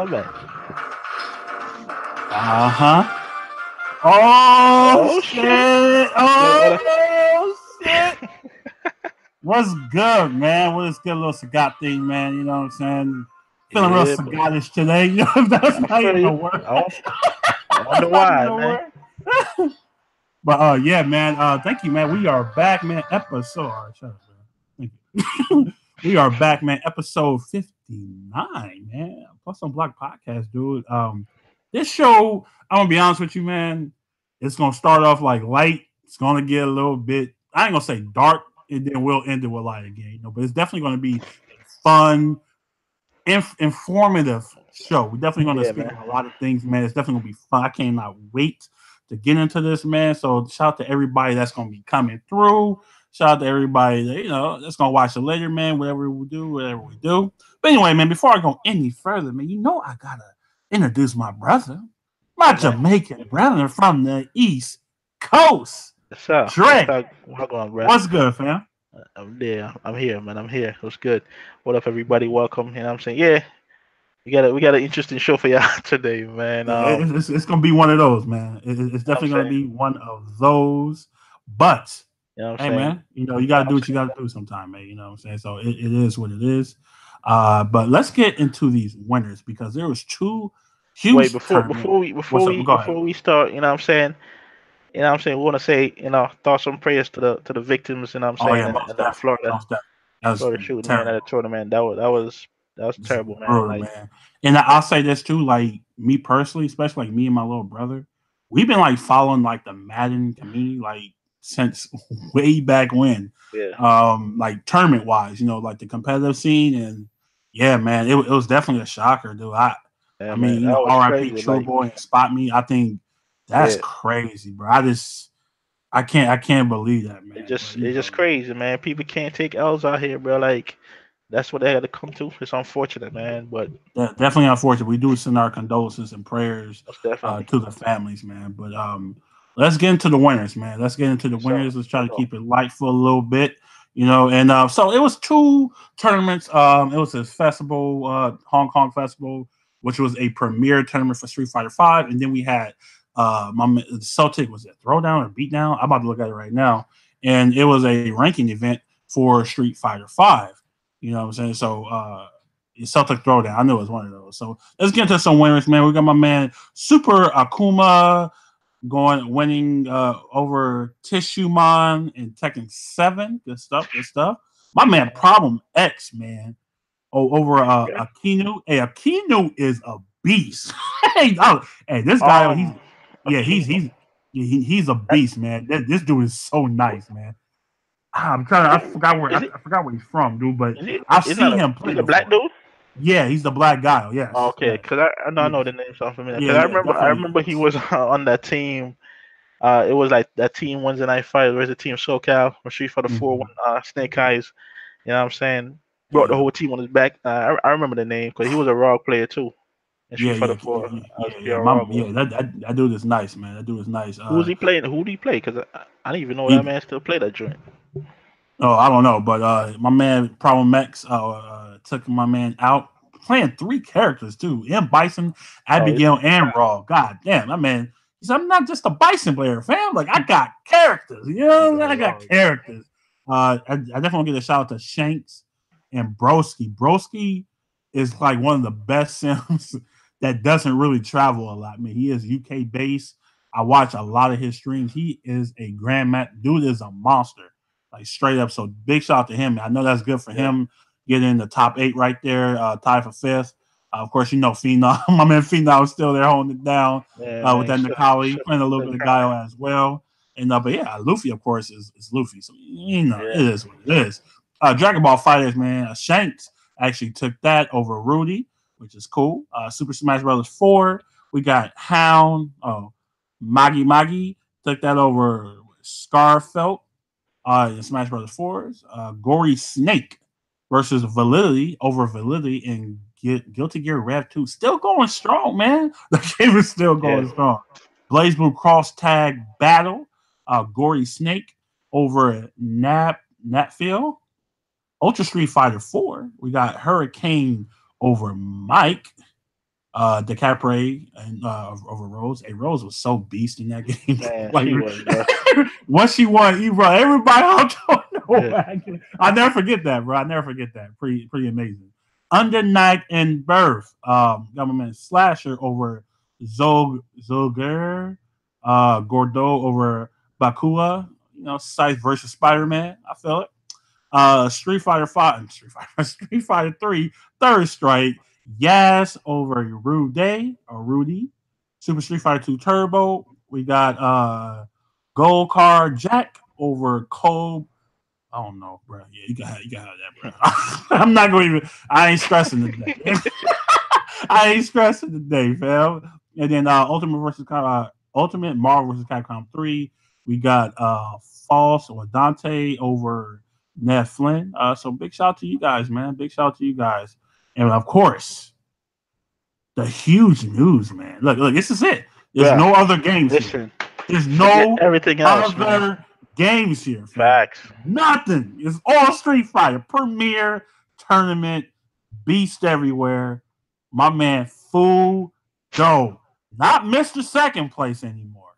man. Oh shit! Oh shit! What's good, man? What's good, little cigar thing, man? You know what I'm saying? Feeling real cigarish today. You know, that's not even a word. I wonder why, man. But yeah, man. Thank you, man. We are back, man. Episode. Shut up, man. Thank you. We are back, man. Episode 59, man. Plus on Block Podcast, dude. This show, I'm gonna be honest with you, man. It's gonna start off like light. It's gonna get a little bit. I ain't gonna say dark, and then we'll end it with light again. You know, but it's definitely gonna be fun, informative show. We're definitely gonna speak on a lot of things, man. It's definitely gonna be fun. I cannot wait to get into this, man. So shout out to everybody that's gonna be coming through. Shout out to everybody that, that's gonna watch it later, man. Whatever we do. But anyway, man, before I go any further, man, I gotta introduce my brother, my Jamaican brother from the East Coast. Dre. What's good, fam? I'm there. I'm here, man. I'm here. What's good? What up, everybody? Welcome. You know what I'm saying? Yeah. We got an interesting show for y'all today, man. It's gonna be one of those, man. It's definitely gonna be one of those. But hey, man, you gotta do what you gotta do sometime, man. You know what I'm saying? So it is what it is. But let's get into these winners because there was two huge. Before we start, you know what I'm saying? We want to say, thoughts and prayers to the victims, you know what I'm saying, in Florida. Florida shooting, man, at a tournament. That was terrible, man. Brutal, man. And I'll say this too, like me personally, especially like me and my little brother, we've been like following like the Madden community like since way back when. Yeah. Like tournament wise, like the competitive scene, and yeah, man, it was definitely a shocker, dude. I mean, RIP True Boy and Spot Me. I think that's crazy, bro. I can't believe that, man. It's just crazy, man. People can't take L's out here, bro. Like that's what they had to come to. It's unfortunate, man. But definitely unfortunate. We do send our condolences and prayers to the families, man. But let's get into the winners, man. Let's try to keep it light for a little bit, And so it was two tournaments. It was a festival, Hong Kong Festival, which was a premier tournament for Street Fighter V, and then we had my Celtic, was it Throwdown or Beatdown? I'm about to look at it right now, and it was a ranking event for Street Fighter V. You know what I'm saying? So Celtic Throwdown. I knew it was one of those. So let's get into some winners, man. We got my man Super Akuma winning over Tissuemon in Tekken 7. Good stuff. My man Problem X, man. Over Akinu. Hey, Akinu is a beast. Hey, this guy, he's a beast, man. This dude is so nice, man. I forgot where he's from, dude. But I've seen him play. The black dude. Yeah, he's the black guy. Yes. Okay, because I know the name sounds familiar. Because I remember he was on that team. It was like that team Wednesday Night Fight. Where's the team SoCal or Street Fighter 4 when Snake Eyes, you know what I'm saying, brought the whole team on his back. I remember the name because he was a raw player too. That dude is nice, man. That dude is nice. Who's he playing? Who do he play? Because I didn't even know that man still played that joint. Oh, I don't know, but my man Problem X took my man out playing 3 characters too. M Bison, Abigail, and Raw. God damn, that man. He said, I'm not just a Bison player, fam. Like I got characters. You know, I got characters. I definitely want to give a shout out to Shanks and Broski. Broski is like one of the best Sims that doesn't really travel a lot. I mean, he is UK based. I watch a lot of his streams. He is a grandmaster. Dude is a monster, like straight up. So big shout out to him. I know that's good for him getting in the top 8 right there, tied for 5th. Of course, Phenom. My man Phenom is still there holding it down with that Nikali. Playing a little bit of Guile as well. And but yeah, Luffy, of course, is Luffy. So it is what it is. Dragon Ball Fighters, man. Shanks actually took that over Rudy, which is cool. Super Smash Bros. 4. We got Hound. Magi took that over Scarfelt in Smash Bros. 4s. Gory Snake versus Validity over Validity and Guilty Gear Rev 2. Still going strong, man. The game is still going strong. Blaze Blue Cross Tag Battle. Gory Snake over Natfield. Ultra Street Fighter 4. We got Hurricane over Mike. DeCapre and over Rose. Hey, Rose was so beast in that game. Man, Like she was, bro. once she won, you bro, everybody out Yeah. I'll never forget that, bro. I'll never forget that. Pretty amazing. Under Night and Birth, Government Slasher over Zolger, Gordo over Bakua. You know, Scythe versus Spider-Man. I feel it. Street Fighter 5, Street Fighter 3, Third Strike, Yas over Rudy, Super Street Fighter 2 Turbo. We got Gold Card Jack over Cole. I don't know, bro. Yeah, you got that, bro. I'm not going to even. I ain't stressing today. I ain't stressing today, fam. And then Ultimate Marvel versus Capcom 3. We got False or Dante over Ned Flynn. So big shout out to you guys, man. Big shout out to you guys. And of course, the huge news, man. Look, this is it. There's no other games here. There's no everything else, other games here. Fam. Facts. Nothing. It's all Street Fighter. Premier tournament. Beast everywhere. My man, Fudo. Not Mr. Second Place anymore.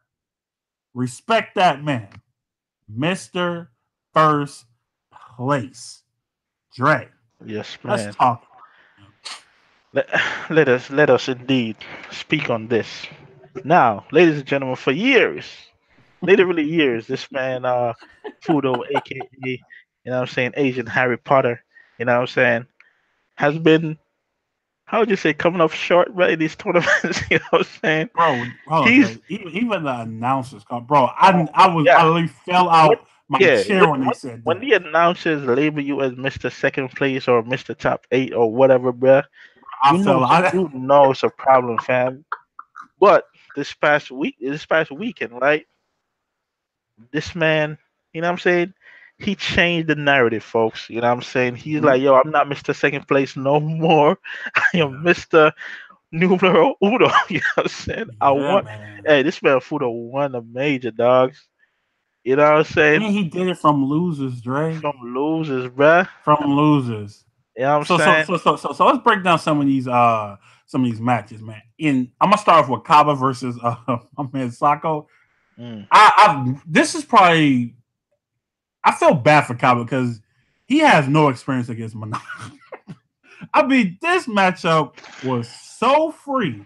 Respect that man. Mr. First Place. Dre. Yes, man. Let's talk. Let us indeed speak on this. Now, ladies and gentlemen, for years, literally years, this man, Fudo, aka, you know what I'm saying, Asian Harry Potter, you know what I'm saying, has been, how would you say, coming up short, right, in these tournaments, you know what I'm saying? Bro, even the announcers, bro, I literally fell out my chair when they said that. When the announcers label you as Mr. Second Place or Mr. Top 8 or whatever, bro, you know it's a problem, fam. But this past weekend, right? This man, you know what I'm saying? He changed the narrative, folks. You know what I'm saying? He's like, yo, I'm not Mr. Second Place no more. I am Mr. Numero Uno. You know what I'm saying? Hey, this man Fudo won a major, dogs. You know what I'm saying? And he did it from losers, Dre. From losers, bruh. From losers. You know what I'm saying? So let's break down some of these matches, man. I'm gonna start off with Kaba versus my man Sako. This is probably, I feel bad for Kaba because he has no experience against Manai. I mean, this matchup was so free.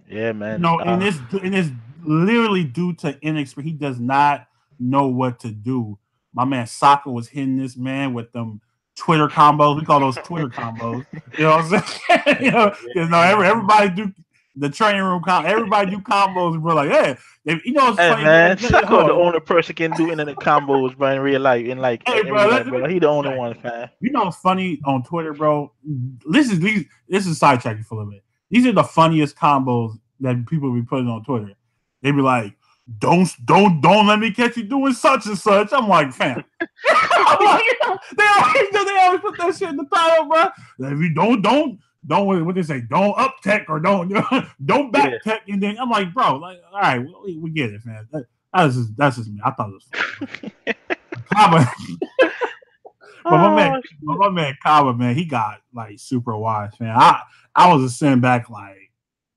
Yeah, man. No, and it's literally due to inexperience. He does not know what to do. My man Saka was hitting this man with them Twitter combos. We call those Twitter combos. You know what I'm saying? Everybody do the training room. Everybody do combos. We're like, hey, it's funny. Man, Saka the only person can do internet combos, bro, in real life. Bro, he the only one, man. You know what's funny on Twitter, bro? This is sidetracking for a little bit. These are the funniest combos that people be putting on Twitter. They be like, don't let me catch you doing such and such. I'm like, fam. I'm like, they always put that shit in the title, bro. If you don't what they say, don't up tech or don't back tech, and then I'm like, bro, like, all right, we get it, man. That's just me. I thought it was Kaba. But my man Kaba, man, he got like super wise, man. I was just sitting back like,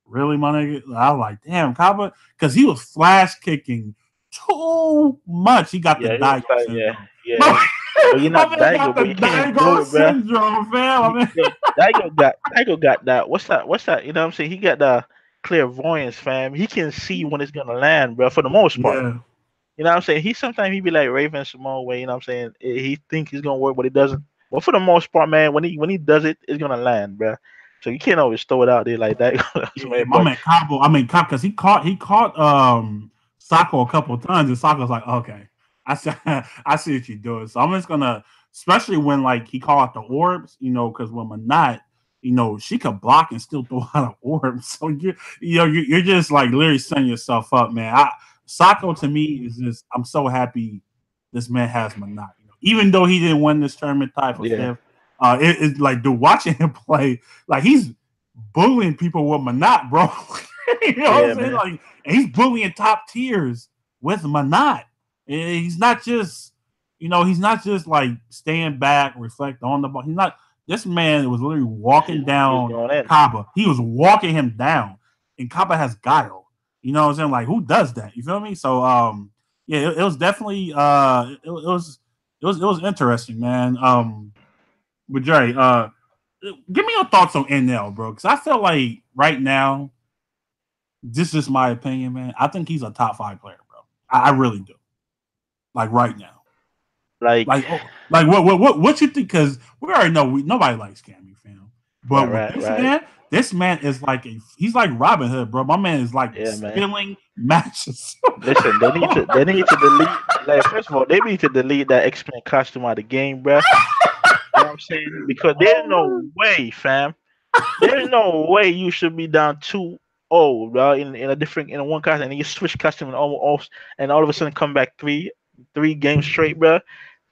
really, my nigga? I was like, damn, Kaba, because he was flash kicking too much. He got the Daigo syndrome. Yeah. Well, you're not Daigo, but you can't do it, syndrome, fam. Daigo got that. What's that? You know what I'm saying? He got the clairvoyance, fam. He can see when it's gonna land, bro. For the most part. Yeah. You know what I'm saying? Sometimes he be like Raven Simone way. You know what I'm saying? He think he's gonna work, but he doesn't. But for the most part, man, when he does it, it's gonna land, bro. So you can't always throw it out there like that. My man Cabo, because he caught Sako a couple of times, and Sako's like, okay, I see what you're doing. So I'm just gonna, especially when like he called out the orbs, because when Manat, she could block and still throw out an orb. So you're just like literally setting yourself up, man. Sako to me is just, I'm so happy this man has Manat. Even though he didn't win this tournament title, it's like, dude, watching him play, like he's bullying people with Manat, bro. You know what I'm saying? Like, and he's bullying top tiers with Manat. He's not just like staying back, reflect on the ball. He's not This man was literally walking down going in. Kaba. He was walking him down, and Kaba has guile. You know what I'm saying? Like, who does that? You feel me? So, yeah, it was definitely it was interesting, man. But Dre, give me your thoughts on NL, bro, because I feel like right now, this is my opinion, man. I think he's a top 5 player, bro. I really do. Like right now. Like what you think? Because we already know nobody likes Cammy, fam. But with this man is like he's like Robin Hood, bro. My man is like stealing matches. Listen, they need to delete. Like, first of all, they need to delete that X-Men costume out of the game, bro. You know what I'm saying? Because there's no way, fam. There's no way you should be down 2-0, bro, in a one costume, and you switch costume and all of a sudden come back three games straight, bro.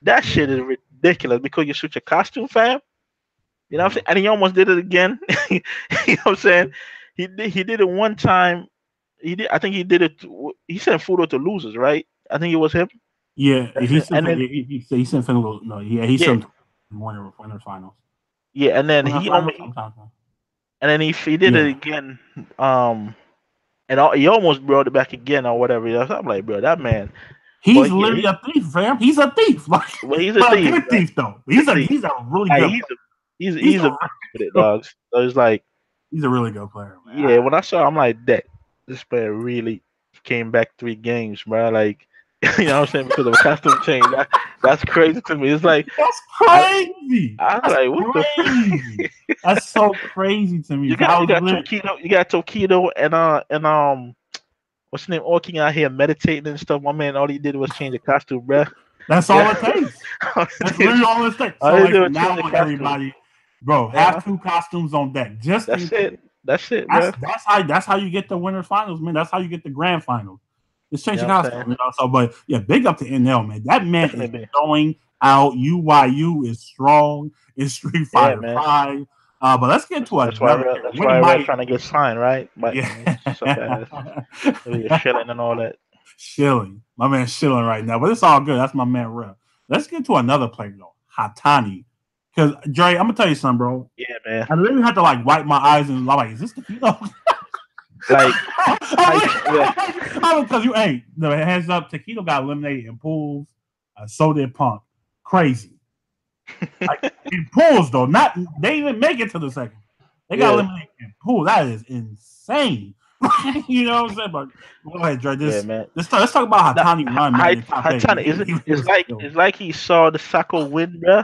That shit is ridiculous because you switch a costume, fam. You know what I'm saying? And he almost did it again. You know what I'm saying? He did it one time. I think he did it. He sent Fudo to losers, right? I think it was him. Yeah, he sent Fudo. No, yeah, he sent winner finals. Yeah, and then he did it again. And he almost brought it back again or whatever. I'm like, bro, that man. He's literally a thief, fam. He's a thief. Like, well, he's a thief. Good thief though. He's a really good. He's a with it, dogs. So it's like he's a really good player, man. Yeah, when I saw, I'm like, that this player really came back 3 games, bro. Like, you know what I'm saying? Because of a costume change. That's crazy to me. It's like that's crazy. I was like, what the? That's so crazy to me. You got Tokido and what's his name? All King out here meditating and stuff. My man, all he did was change the costume, bro. That's all it takes. That's literally all it takes. So like, now everybody, bro, have 2 costumes on deck. Just that's it. That's it, bro. That's how you get the winter finals, man. That's how you get the grand finals. Just change the costume, you know. So, but yeah, big up to NL, man. That man is going out. UYU is strong. It's Street Fighter 5. But let's get to That's why we're trying to get signed, right? But yeah, Shilling and all that. Shilling, my man, Shilling right now. But it's all good. That's my man, Rev. Let's get to another player though, Hatani. Because Dre, I'm gonna tell you something, bro. Yeah, man. I literally had to like wipe my eyes and like, is this the Taquito? Because you ain't. No, hands up. Taquito got eliminated in pools. So did Punk. Crazy. Like, in pools though, they didn't even make it to the second. They got eliminated in pools. That is insane. You know what I'm saying? But go ahead, Dre. Let's talk about Hatani run, man. Hatani, it's like he saw the Sako win, bro,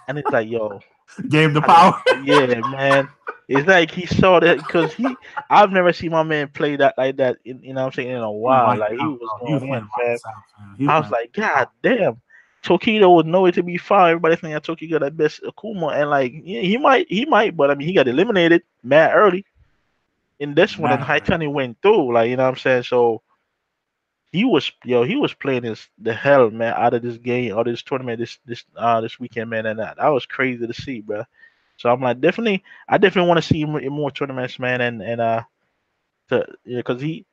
and it's like, yo, gave the power. Yeah, man. It's like he saw that because I've never seen my man play that like that. You know what I'm saying, in a while. Like he was going in, man. I was like, God damn. Tokido was nowhere to be found. Everybody think that Tokido got the best Akuma, and like, yeah, he might, but I mean, he got eliminated mad early in this one, and Haitani went through, like, you know what I'm saying. So he was playing the hell, man, out of this game, out of this tournament, this weekend, man, and that was crazy to see, bro. So I'm like, I definitely want to see him in more tournaments, man, and because he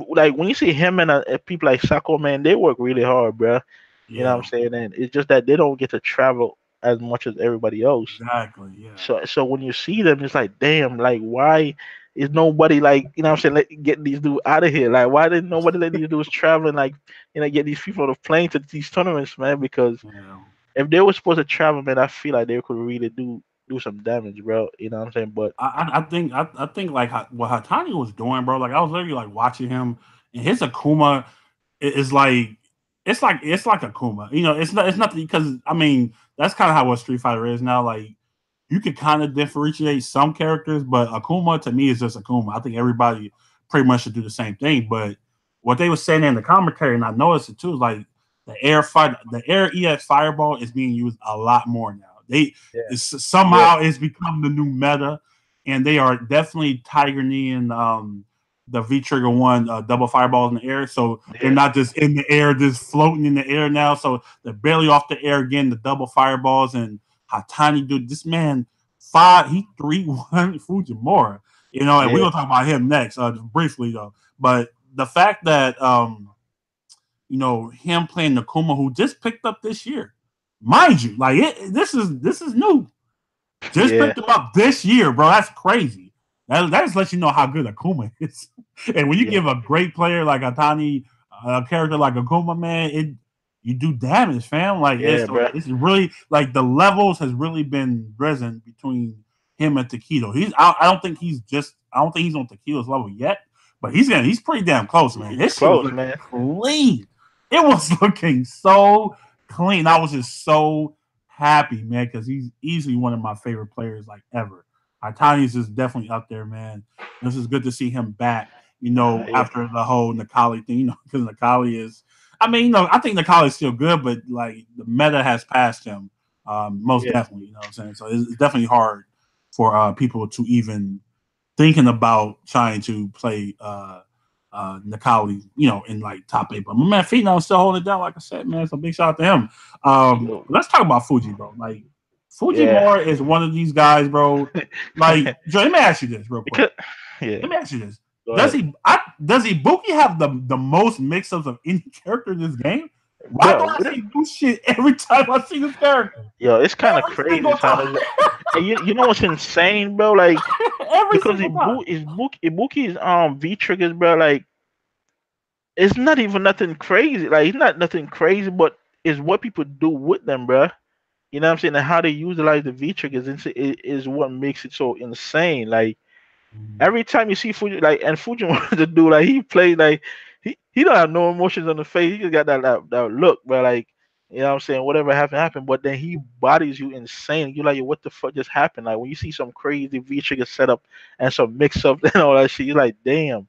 like when you see him and people like Sako, man, they work really hard, bro. You know what I'm saying? And it's just that they don't get to travel as much as everybody else. Exactly, yeah. So when you see them, it's like, damn, like, why is nobody, like, you know what I'm saying, getting these dudes out of here? Like, why didn't nobody let these dudes travel and, like, you know, get these people on the plane to these tournaments, man? Because if they were supposed to travel, man, I feel like they could really do some damage, bro. You know what I'm saying? But I think like what Hatani was doing, bro. Like, I was literally like watching him, and his Akuma is like. It's like Akuma, you know. It's nothing because I mean that's kind of how what Street Fighter is now. Like you could kind of differentiate some characters, but Akuma to me is just Akuma. I think everybody pretty much should do the same thing. But what they were saying in the commentary, and I noticed it too, is like the air EX Fireball is being used a lot more now. Somehow it's become the new meta, and they are definitely Tiger Knee and the V Trigger 1 double fireballs in the air, so they're not just in the air, just floating in the air now. So they're barely off the air again. The double fireballs and Hatani, dude, this man he 3-1 Fujimura, you know, and we're gonna talk about him next, just briefly though. But the fact that you know, him playing Nakuma, who just picked up this year, mind you, like this is new. Just picked him up this year, bro. That's crazy. That just lets you know how good Akuma is. And when you give a great player like Atani a character like Akuma, man, you do damage, fam. Like it's really like the levels has really been risen between him and Taquito. I don't think he's on Taquito's level yet, but he's pretty damn close, man. His shit was looking clean. It was looking so clean. I was just so happy, man, because he's easily one of my favorite players like ever. Tany's is definitely up there, man. This is good to see him back, after the whole Nakali thing, because Nakali is, I think Nakali is still good, but like the meta has passed him, most definitely, you know what I'm saying? So it's definitely hard for people to even thinking about trying to play Nakali, in like top 8. But my man Fino still holding it down, like I said, man. So big shout out to him. Let's talk about Fuji, bro. Like Fujimura is one of these guys, bro. Like, Joe, let me ask you this real quick. Let me ask you this. Does Ibuki have the most mix-ups of any character in this game? Why do I see do shit every time I see this character? Yo, it's kind of crazy. You know what's insane, bro? Like, because Ibuki's V triggers, bro. Like, it's not even nothing crazy. Like, it's not nothing crazy, but it's what people do with them, bro. You know what I'm saying? And how they utilize the V triggers is what makes it so insane. Like every time you see Fuji, like, and Fuji wanted to do, like, he plays like he don't have no emotions on the face. He just got that look, but like, you know what I'm saying? Whatever happened. But then he bodies you insane. You're like, yo, what the fuck just happened? Like when you see some crazy V trigger setup and some mix up and all that shit, you're like, damn.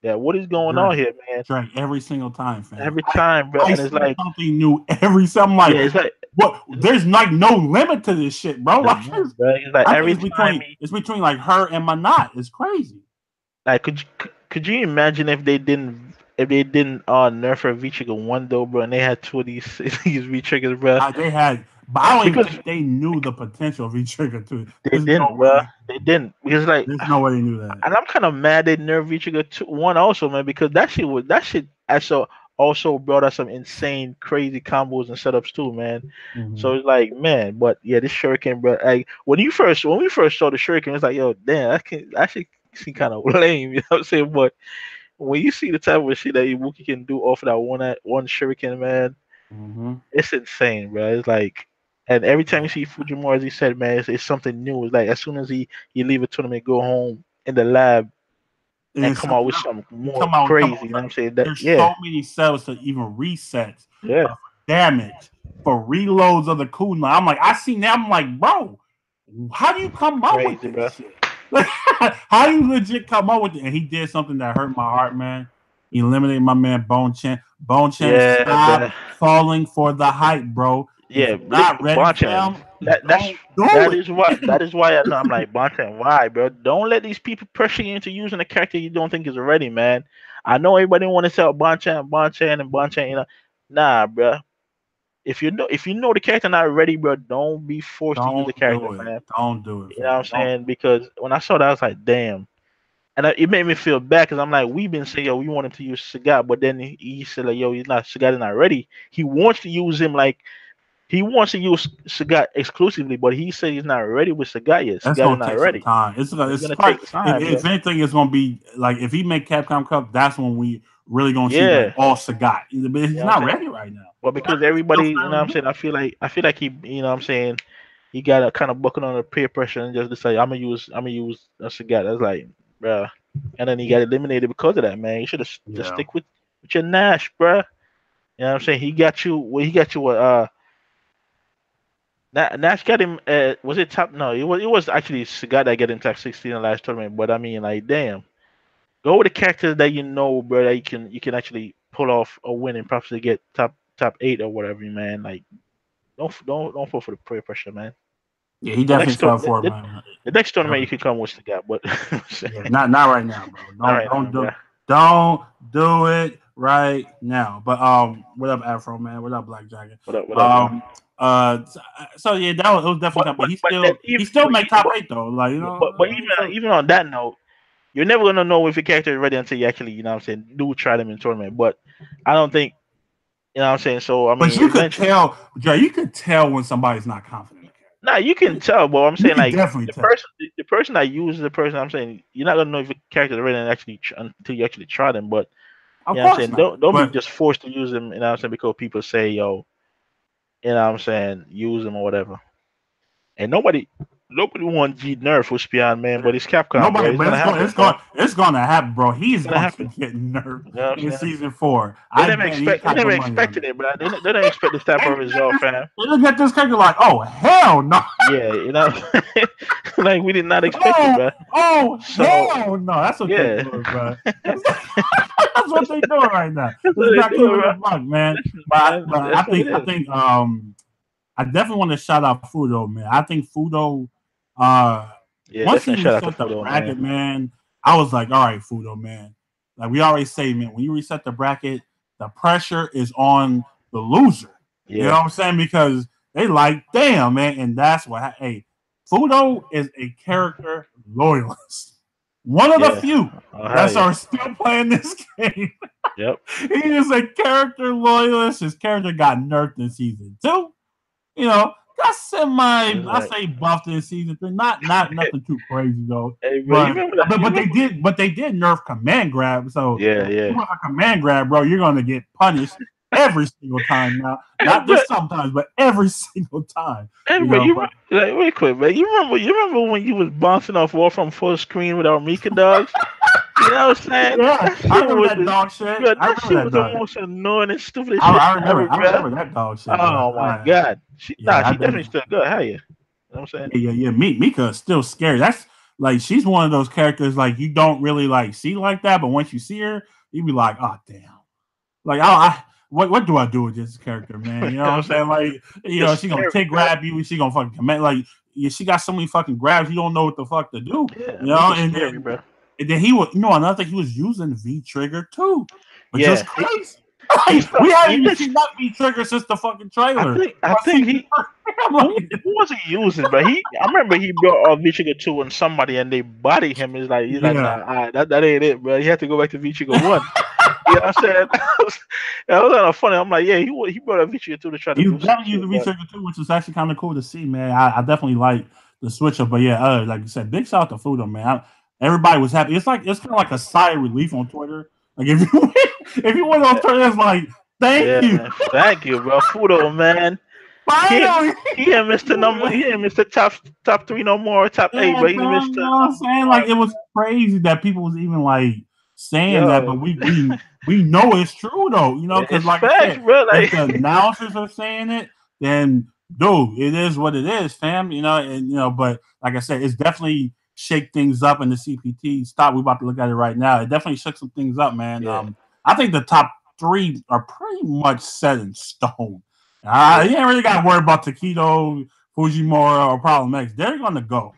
Yeah, what is going on here, man? Right, every single time, fam. Every time, bro. And it's like something new every time. Like, it's like, what? There's like no limit to this shit, bro. Like, it's like every time it's between like her and Manat. It's crazy. Like, could you imagine if they didn't nerf her V trigger 1 though, bro, and they had 2 of these V triggers, bro? They had. But I don't even think they knew the potential of V-Trigger too. They didn't, bro. They didn't. Because like there's no way they knew that. And I'm kind of mad they nerfed V-Trigger 1 also, man, because that shit also brought us some insane, crazy combos and setups too, man. Mm-hmm. So it's like, man, but yeah, this Shuriken, bro. Like when we first saw the Shuriken, it's like, yo, damn, that shit seem kind of lame, you know what I'm saying? But when you see the type of shit that Ibuki can do off of that one Shuriken, man, it's insane, bro. It's like. And every time you see Fujimura, as he said, man, it's something new. It's like as soon as he leave a tournament, go home in the lab and come out with something more crazy. You know what I'm saying? There's so many cells to even reset damage for reloads of the cooldown. I'm like, I see now. I'm like, bro, how do you come up with this shit? Like, how do you legit come up with it? And he did something that hurt my heart, man. He eliminated my man Bone Chen. Bone Chen, stop falling for the hype, bro. Yeah, Bonchan. That is why I'm like, Bonchan, why, bro? Don't let these people pressure you into using a character you don't think is ready, man. I know everybody want to sell Bonchan, you know. Nah, bro. If you know the character not ready, bro, don't be forced to use the character, man. Don't do it. You know what I'm saying? Because when I saw that, I was like, damn. And it made me feel bad because I'm like, we've been saying, yo, we want him to use Sagat, but then he said, like, yo, Sagat is not ready. He wants to use him like. He wants to use Sagat exclusively, but he said he's not ready with Sagat yet. That's Sagat is not ready. Time. It's gonna take time. If anything, it's gonna be like if he make Capcom Cup, that's when we really gonna see like all Sagat. But he's not ready right now. Well, because everybody, you know what I'm saying, I feel like he, you know what I'm saying, he got a kind of bucking under peer pressure and just decide I'm gonna use Sagat. That's like, bruh. And then he got eliminated because of that, man. You should have just stick with your Nash, bruh. You know what I'm saying? He got you. Well, he got you. Nash got him. Was it top? No, it was actually Sagat that got him top 16 in the last tournament. But I mean, like, damn, go with the characters that you know, bro. That you can actually pull off a win and probably get top 8 or whatever, man. Like, don't fall for the peer pressure, man. Yeah, he definitely fell for it, man. The next tournament you can come with Sagat, but not right now, bro. Don't do it right now. But what up, Afro, man? What up, Black Dragon? What up? So yeah, it was definitely. But he still make top 8 though. Like, you know. But even on that note, you're never gonna know if your character is ready until you actually, you know what I'm saying, do try them in tournament. But I don't think, you know what I'm saying. So I mean, but you could tell, Dre. You could tell when somebody's not confident in the character. Nah, you can tell, but I'm You saying can like definitely the tell. person that uses the person. I'm saying you're not gonna know if the character's ready actually until you actually try them. But Of you know what I'm course saying, not. don't be But just forced to use them. You know what I'm saying, because people say, yo, you know what I'm saying, use them or whatever. And nobody wants G Nerf for Spion, man. But it's Capcom, bro. nobody, It's but gonna happen, bro. it's going to happen, bro. It's He's gonna going to happen. get nerfed You know what in I'm saying? season 4. I bet any They type never of money on expected that. it, bro. They don't expect this type of result, fam. They look at this character like, oh hell no. Yeah, you know, like we did not expect it, bro. Oh So hell no. That's what they yeah, doing, bro. That's what they doing right now. that's It's what they not do, keeping bro. the buck, man. Listen, man, I that's what it think is. I definitely want to shout out Fudo, man. I think Fudo, uh, Yeah, once he definitely shout out to reset the Fudo, man. bracket, man, I was like, all right, Fudo, man. Like we always say, man, when you reset the bracket, the pressure is on the loser. You know Yeah, what I'm saying? Because they like, damn, man, and that's what. Hey, Fudo is a character loyalist. One of the yeah. few Oh hell that yeah. are still playing this game. Yep. He is a character loyalist. His character got nerfed in season 2. You know, got It's I like, say buffed in season 3. Not nothing too crazy though. hey, bro, you remember that? You But remember? they did nerf command grab. So Yeah, if you yeah. want a command grab, bro, you're gonna get punished every single time now. Hey, Not bro, just sometimes, but every single time. hey, You bro, know, you but remember? Like, wait, quick, man. You remember when you was bouncing off wall from full screen with our Mika dogs? You know what I'm saying? yeah, That I shit remember was that the, dog shit. bro, I that remember shit that was the dog. most annoying and stupidest shit ever, I bro. remember that dog shit, bro. Oh my god. Yeah, She definitely still good. Hell yeah. You know what I'm saying? yeah. Mika is still scary. That's like she's one of those characters like you don't really like see like that, but once you see her, you be like, oh damn. Like what do I do with this character, man? You You know know what what I'm I'm saying? saying? Like, you It's know, she gonna scary, take bro. grab you, she gonna fucking command like yeah, she got so many fucking grabs, you don't know what the fuck to do. Yeah, You know, Mika's scary, bro. and then he was you know another thing he was using V trigger too, which was Yeah. crazy. He Like, stuck we haven't he even just seen that V trigger since the fucking trailer. I think he I'm like, who was he using, but I remember he brought Vichiga 2 on somebody and they bodied him. He's like, yeah. nah, that ain't it, bro. He had to go back to Vichiga 1. You know what I'm saying? That was kind of funny. I'm like, yeah, he brought a Vichiga 2 to try to You do some definitely use shit, the but researcher too, which is actually kind of cool to see, man. I definitely like the switch up, but yeah, like you said, big shout out to Fudo, man. Everybody was happy. It's kind of like a sigh of relief on Twitter. Like if you if you went on Twitter, it's like thank yeah, you, man. Thank you, bro. Fudo, man. He finally. he ain't Mr. Number. He ain't Mr. Top 3 no more. Top 8, Yeah, but he's fam, you Mr. know what I'm Number saying? Like 1. it was crazy that people was even like saying that, but Yo, we know it's true though, you know, because it's like I facts, said, bro. if Like, the announcers are saying it, then dude, it is what it is, fam. You know, and you know, but like I said, it's definitely shake things up in the CPT. Stop, we about to look at it right now. It definitely shook some things up, man. yeah, I think the top 3 are pretty much set in stone. yeah, You ain't really got to worry about Taquito, Fujimura, or Problem X. They're gonna go.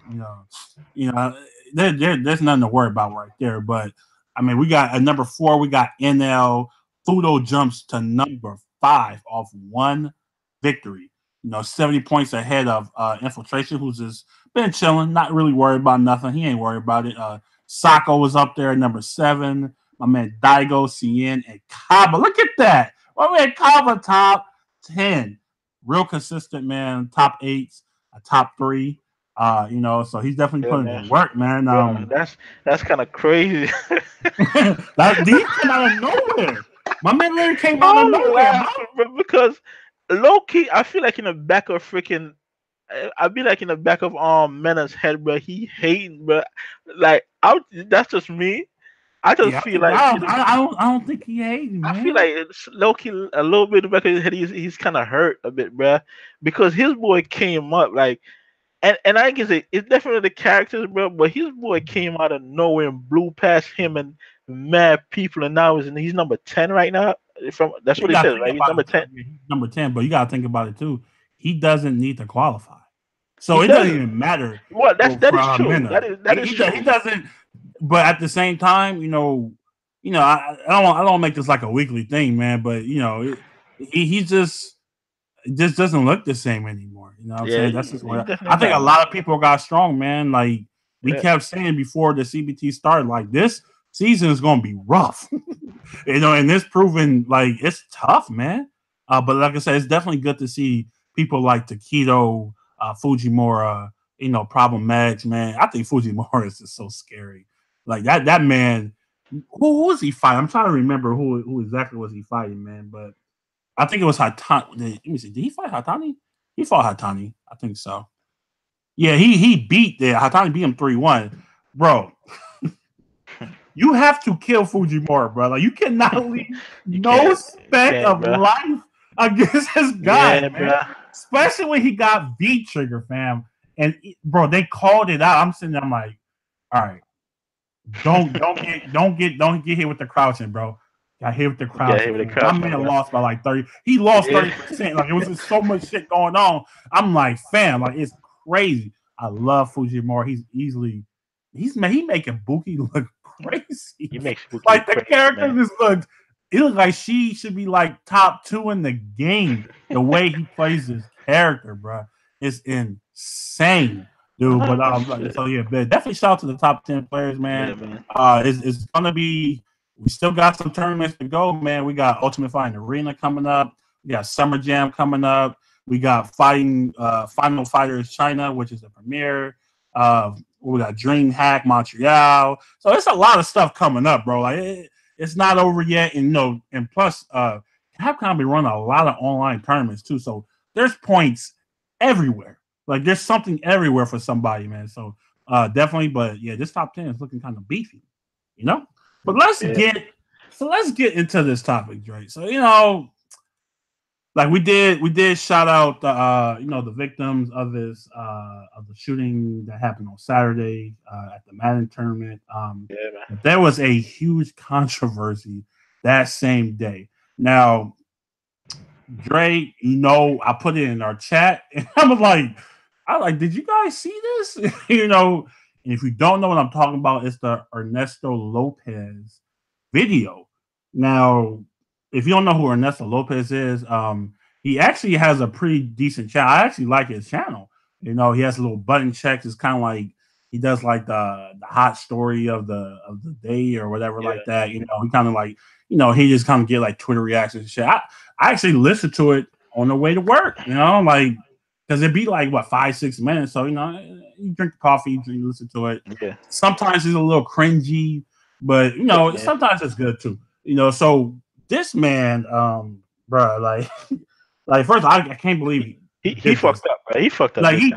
You know, there's nothing to worry about right there. But I mean, we got at number 4, we got NL. Fudo jumps to number 5 off 1 victory. 70 points ahead of Infiltration, who's just been chilling, not really worried about nothing. He ain't worried about it. Sako was up there at number 7. My man Daigo, Cien, and Kaba. Look at that. My man Kaba top 10. Real consistent, man. Top 8s, a top 3. So he's definitely yeah, putting man. in work, man. Bro, that's kind of crazy. That he came out of nowhere. My man literally came out of I was nowhere, bro. laughing, bro, because low key, I feel like in the back of freaking, I'd be like in the back of Mena's head, bro. He hating, bro. Like, that's just me. I just Yeah, feel like I don't think he hating, I feel man. like it's low key a little bit in the back of his head. He's kind of hurt a bit, bro, because his boy came up like. And I can say it's definitely the characters, bro. But his boy came out of nowhere and blew past him and mad people, and now he's number 10 right now. From that's You what it got to says, think right? He's about number it too. 10. Yeah, he's number 10, but you got to think about it too. He doesn't need to qualify, so He it doesn't doesn't. even matter Well, that for is true. Mena. That is He true. doesn't. But at the same time, I don't make this like a weekly thing, man. But he just it just doesn't look the same anymore. You know what I'm Yeah, saying? That's just he's what I definitely think. A not, man. lot of people got strong, man. Like we Yeah, kept saying before the CBT started, like this season is going to be rough. And this proven like it's tough, man. But like I said, it's definitely good to see people like Taquito, Fujimura, Problematics, man. I think Fujimura is just so scary. Like that man. Who was he fighting? I'm trying to remember who exactly was he fighting, man. But I think it was Hatani. Let me see. Did he fight Hatani? He fought Hatani. I think so. Yeah, he beat Hatani beat him 3-1. Bro, you have to kill Fujimura, bro. Like you cannot leave no speck of life against this guy, man. Bro. Especially when he got V trigger, fam. And bro, they called it out. I'm sitting there, I'm like, all right. Don't get hit with the crouching, bro. Got hit with the crouching. My man lost by like 30. He lost 30%. Like it was just so much shit going on. I'm like, fam, like it's crazy. I love Fujimura. He making Buki look crazy. He makes Buki like the character just looks. It looks like she should be like top 2 in the game. The way he plays his character, bro, it's insane. Dude, but so yeah, but definitely shout out to the top 10 players, man. It's gonna be. We still got some tournaments to go, man. We got Ultimate Fighting Arena coming up. We got Summer Jam coming up. We got Final Fighters China, which is the premiere. We got Dream Hack Montreal. So it's a lot of stuff coming up, bro. Like it's not over yet, and plus, Capcom be running a lot of online tournaments too. So there's points everywhere. Like there's something everywhere for somebody, man. So definitely, but yeah, this top 10 is looking kind of beefy, But let's get into this topic, Dre. So like we did shout out the victims of this of the shooting that happened on Saturday at the Madden tournament. There was a huge controversy that same day. Now, Dre, I put it in our chat, and I was like, did you guys see this? And if you don't know what I'm talking about, it's the Ernesto Lopez video. Now, if you don't know who Ernesto Lopez is, he actually has a pretty decent channel. I actually like his channel. He has a little button checks. It's kind of like he does like the hot story of the day or whatever like that. He kind of like, he just kind of get like Twitter reactions and shit. I actually listen to it on the way to work, like, because it'd be like, 5-6 minutes. So, you drink the coffee, you listen to it. Yeah. Sometimes it's a little cringy, but, sometimes it's good too. So this man, bro, like first, I can't believe he fucked up, bro. He fucked up. Like, he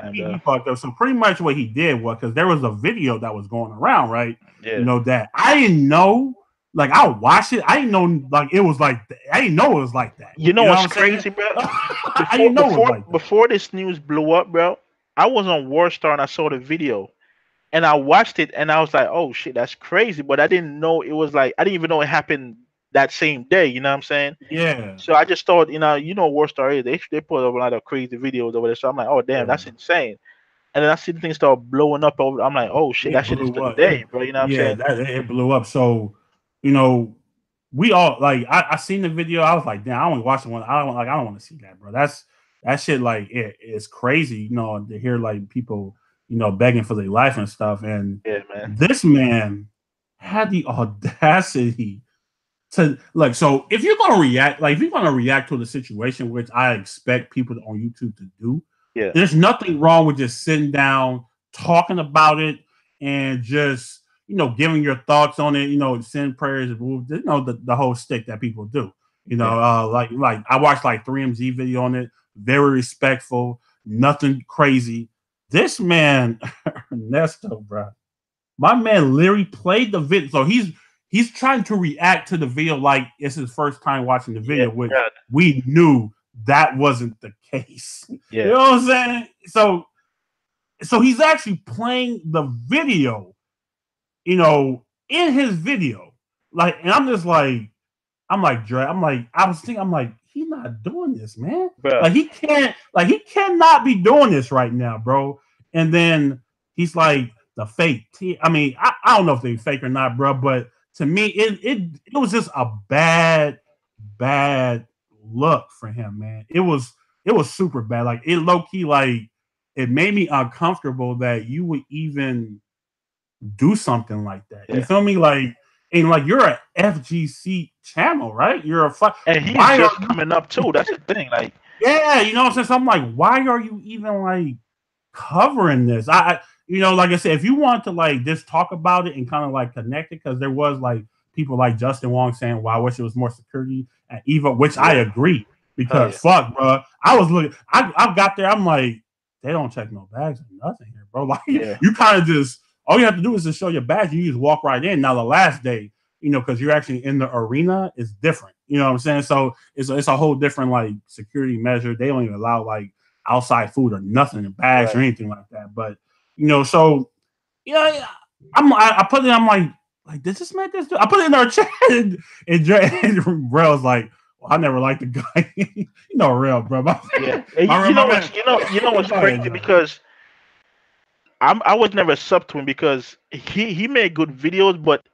fucked up. So pretty much what he did was, because there was a video that was going around, right? Yeah. That I didn't know. Like, I watched it. I didn't know, like, it was like, I didn't know it was like that. You know what's crazy, bro? I didn't know it was like that. Before this news blew up, bro, I was on Warstar and I saw the video. And I watched it and I was like, oh, shit, that's crazy. But I didn't know it was like, I didn't even know it happened that same day. You know what I'm saying? Yeah. So I just thought, Warstar is, they put up a lot of crazy videos over there. So I'm like, oh, damn, that's insane. And then I see the thing start blowing up over. I'm like, oh, shit, that shit is today, bro. You know what I'm saying? Yeah, it blew up. So, we all like. I seen the video. I was like, damn, I want to watch the one. I don't want to see that, bro. That shit. Like, it's crazy. To hear like people, begging for their life and stuff. And man, this man had the audacity to like. So if you're gonna react to the situation, which I expect people on YouTube to do, there's nothing wrong with just sitting down, talking about it, and just giving your thoughts on it, send prayers, the whole stick that people do, like I watched like 3MZ video on it, very respectful, nothing crazy. This man, Ernesto, bro, my man literally played the video. So he's trying to react to the video like it's his first time watching the video, which we knew that wasn't the case. Yeah. You know what I'm saying? So he's actually playing the video, in his video, like, and I'm like, Dre, I was thinking, he's not doing this, man. Bro. He cannot be doing this right now, bro. And then he's like, the fake. I don't know if they fake or not, bro, but to me, it was just a bad look for him, man. It was super bad. Like, it low key, like, it made me uncomfortable that you would even do something like that. You feel me? Like, and like, you're a FGC channel, right? You're and he's just coming up too. That's the thing. Like, yeah, you know what I'm saying? So I'm like, why are you even like covering this. I you know, like I said, if you want to like just talk about it and kind of like connect it, because there was like people like Justin Wong saying, "Well, I wish it was more security at Eva," which I agree because fuck, bro. I was looking, I got there, I'm like, they don't check no bags or nothing here, bro. Like you kind of just all you have to do is just show your badge. You just walk right in. Now the last day, you know, because you're actually in the arena, is different. You know what I'm saying? So it's a whole different like security measure. They don't even allow like outside food or nothing in bags or anything like that. But you know, so yeah, I put it. I'm like, did this make this? I put it in our chat, and Rel's like, well, I never liked the guy. You know, Rel, bro. You know what's crazy because I was never sub to him because he made good videos, but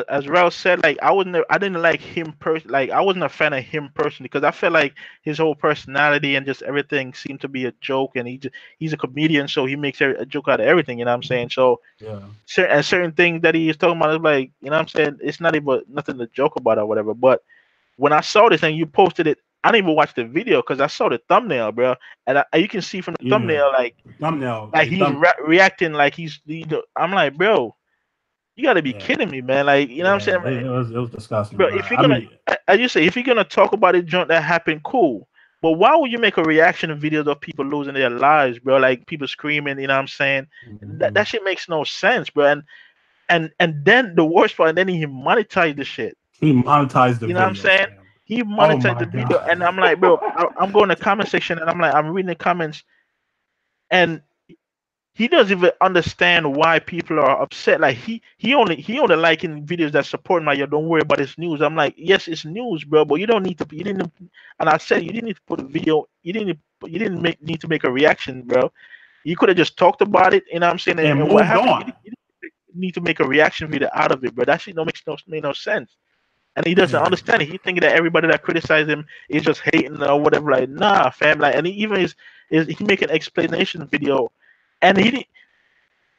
as Rel said, like I didn't like him like I wasn't a fan of him personally because I felt like his whole personality and just everything seemed to be a joke, and he's a comedian, so he makes a joke out of everything. You know what I'm saying? So certain things that he is talking about is like, you know what I'm saying, it's not even nothing to joke about or whatever. But when I saw this and you posted it, I didn't even watch the video because I saw the thumbnail, bro, and you can see from the thumbnail like he's reacting like I'm like, bro, you got to be kidding me, man. Like, you know what I'm saying? It was disgusting. Bro, if you're gonna, as you say, if you're gonna talk about a joint that happened, cool. But why would you make a reaction of videos of people losing their lives, bro? Like people screaming, you know what I'm saying? That shit makes no sense, bro. And then the worst part, and then he monetized the shit. He monetized the video. You know what I'm saying? He monetized the video, and I'm like, bro, I'm going to the comment section, and I'm reading the comments, and he doesn't even understand why people are upset. Like he only liking videos that support my don't worry about his news. I'm like, yes, it's news, bro, but you don't need to. You didn't, and I said you didn't need to put a video. You didn't need to make a reaction, bro. You could have just talked about it. You know what I'm saying? And what happened? You didn't need to make a reaction video out of it, bro. That shit makes no sense. And he doesn't understand it. He thinking that everybody that criticizes him is just hating or whatever. Like, nah, fam. Like, and he even he make an explanation video. And he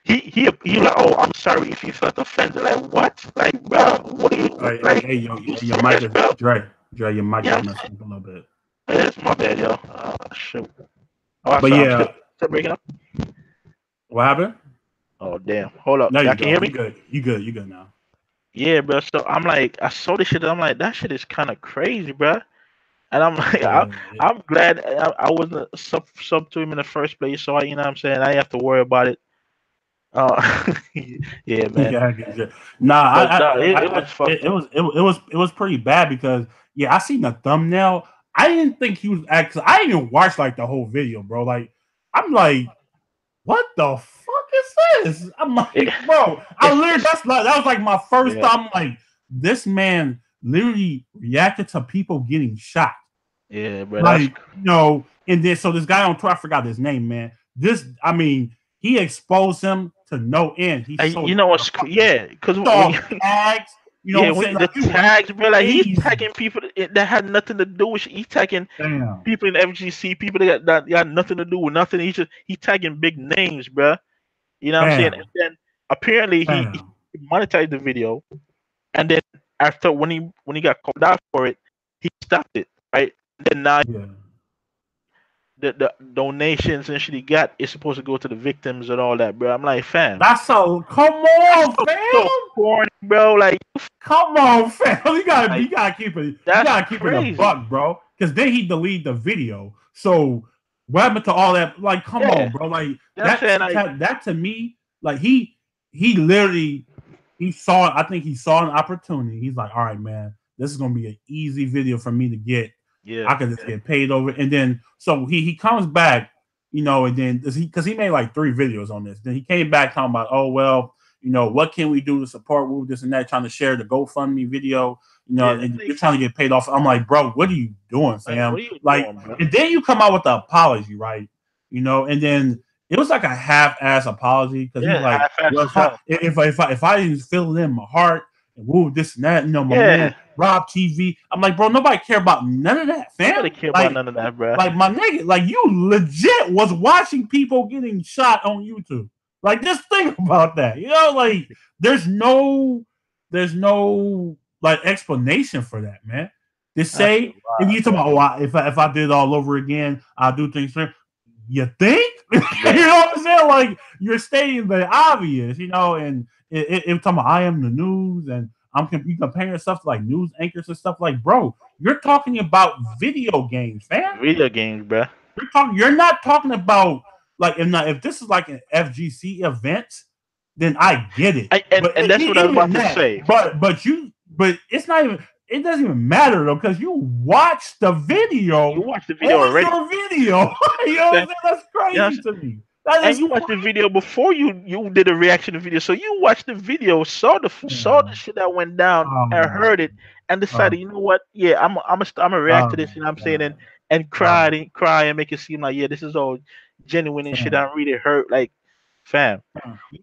like, oh, I'm sorry if you felt offended. Like, what? Like, bro, what are you like? Hey, your mic is Dre, your mic is messing up a little bit. It's my bad, yo. Shoot. Oh, but yeah, still breaking up. What happened? Oh, damn. Hold up. No, y'all can hear me? You good now. Yeah, bro. So I'm like, I saw this shit. I'm like, that shit is kind of crazy, bro. And I'm like, I'm glad I wasn't sub to him in the first place, so you know what I'm saying, I didn't have to worry about it. Yeah, man. It was pretty bad because I seen the thumbnail. I didn't think he was actually. I didn't even watch like the whole video, bro. Like I'm like, what the fuck is this? I'm like, bro, I literally that was like my first time. Like this man literally reacted to people getting shot. Yeah, bro. Like, you know, and then so this guy on Twitter, I forgot his name, man. He exposed him to no end. You know what's because tags, you know, when the tags, bro, like he's tagging people that had nothing to do with. He's tagging people in the FGC, people that got nothing to do with nothing. He's tagging big names, bro. You know what I'm saying? And then apparently he monetized the video, and then after when he got called out for it, he stopped it, right? And then now the donations and shit he got is supposed to go to the victims and all that, bro. I'm like, fam, that's so come on, fam. So corny, bro. Like, come on, fam. You gotta keep it. You gotta keep it a buck, bro. Because then he deleted the video. So what happened to all that? Like, come on, bro. Like that to me, like he literally saw. I think he saw an opportunity. He's like, all right, man, this is gonna be an easy video for me to get. Yeah, I could just get paid over. And then so he comes back, you know, and then because he made like 3 videos on this. Then he came back talking about, oh well, you know, what can we do to support Woo, this and that, trying to share the GoFundMe video, you know, and you're trying to get paid off. I'm like, bro, what are you doing, fam? And then you come out with the apology, right? You know, and then it was like a half-ass apology because he's like, well, if I didn't feel it in my heart and Woo, this and that, you know, my man Rob TV. I'm like, bro, nobody care about none of that, fam. Nobody care about none of that, bro. Like my nigga, like you legit was watching people getting shot on YouTube. Like, just think about that. You know, like there's no like explanation for that, man. To say if you talk about if I did it all over again, I'll do things different. you think? You know what I'm saying? Like, you're stating the obvious, you know, and it talking about I am the news, and you comparing stuff to like news anchors and stuff. Like, bro, you're talking about video games, fam. Video games, bro. You're not talking about like if this is like an FGC event, then I get it. And that's what I was about to say. But it's not even. It doesn't even matter though, because you watched the video. You watched the video already. Your video. You know what I'm saying? That's crazy to me. And you watched the video before you did a reaction to the video. So you watched the video, saw the shit that went down, and heard it, and decided, you know what? Yeah, I'm gonna react to this. You know what I'm saying? And cry and make it seem like, yeah, this is all genuine and shit. I'm really hurt. Like, fam,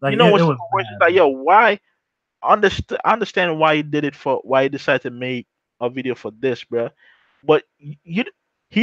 like, you know what's worse? Like, yo, why? Understand why he did it why he decided to make a video for this, bro. But he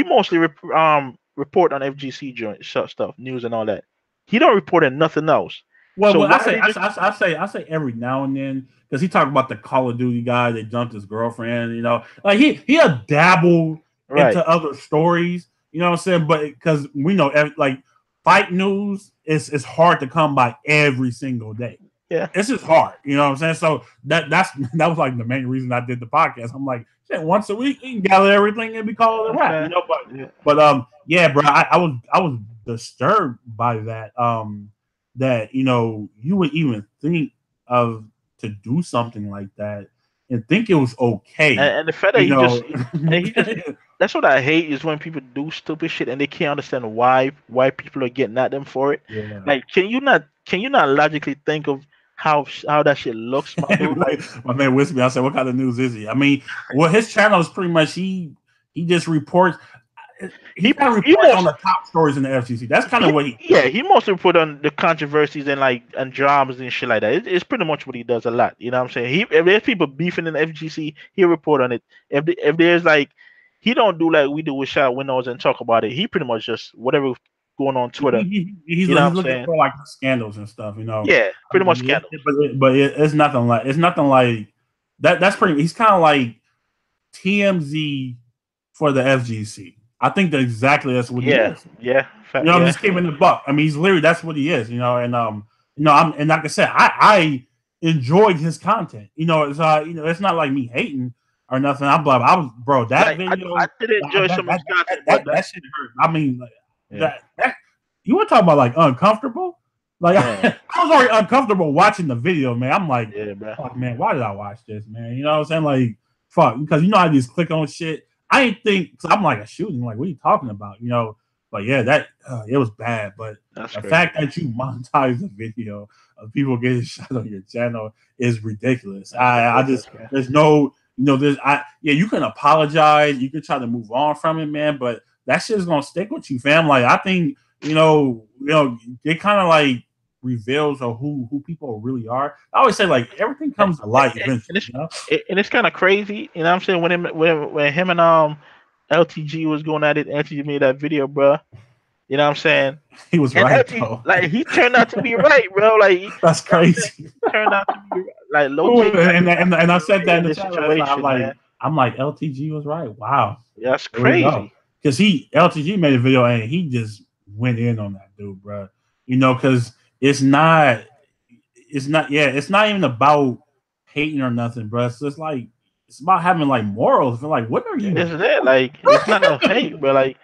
mostly report on FGC joint stuff, news and all that. He don't report on nothing else. Well, I say every now and then, because he talked about the Call of Duty guy that jumped his girlfriend. You know, like he'll dabble into other stories. You know what I'm saying? But because we know, like, fight news is hard to come by every single day. Yeah, it's just hard. You know what I'm saying? So that was like the main reason I did the podcast. I'm like, shit, once a week we can gather everything and be calling it rap. You know, but yeah, bro, I was disturbed by that. That, you know, you would even think of to do something like that and think it was okay. And the fact that he just that's what I hate, is when people do stupid shit and they can't understand why people are getting at them for it. Yeah. Like, can you not logically think of how that shit looks, my dude? Like, my man Wispy, I said, what kind of news is he? I mean, well, his channel is pretty much he just reports. He reports on the top stories in the FGC. That's kind of what he mostly report on the controversies and dramas and shit like that. It's pretty much what he does a lot. You know what I'm saying? If there's people beefing in the FGC, he'll report on it. If there's like, he don't do like we do with Shot Windows and talk about it. He pretty much just whatever going on Twitter. He's looking for like scandals and stuff, you know. Yeah, pretty much scandals. But it's nothing like that. That's pretty. He's kind of like TMZ for the FGC. I think that exactly that's what he is. Yeah. You know, I'm just keeping the buck. I mean, he's literally that's what he is. You know, and and like I said, I enjoyed his content. You know, it's it's not like me hating or nothing. Bro, that video. I did enjoy some of his content. That shit hurt. I mean, that you want to talk about like uncomfortable? Like, I was already uncomfortable watching the video, man. I'm like, fuck, man, why did I watch this, man? You know what I'm saying? Like, fuck, because you know I just click on shit. I ain't think, cause I'm like a shooting. Like, what are you talking about? You know, but yeah, that it was bad. But the fact that you monetize a video of people getting shot on your channel is ridiculous. I just there's no, you know, you can apologize, you can try to move on from it, man, but that shit is gonna stick with you, fam. Like, I think you know, it kind of like reveals who people really are. I always say, like, everything comes to light eventually. And it's kind of crazy, you know what I'm saying? When him and LTG was going at it, LTG made that video, bro. You know what I'm saying? He was right, though. Like, he turned out to be right, bro. Like, that's crazy. He turned out to be like low. And I said that in the situation. I'm like, LTG was right. Wow, that's crazy. Because LTG made a video and he just went in on that dude, bro. You know, because it's not even about hating or nothing, bro. It's just like, it's about having like morals. Like, what are you? Is that like, it's not a hate, but like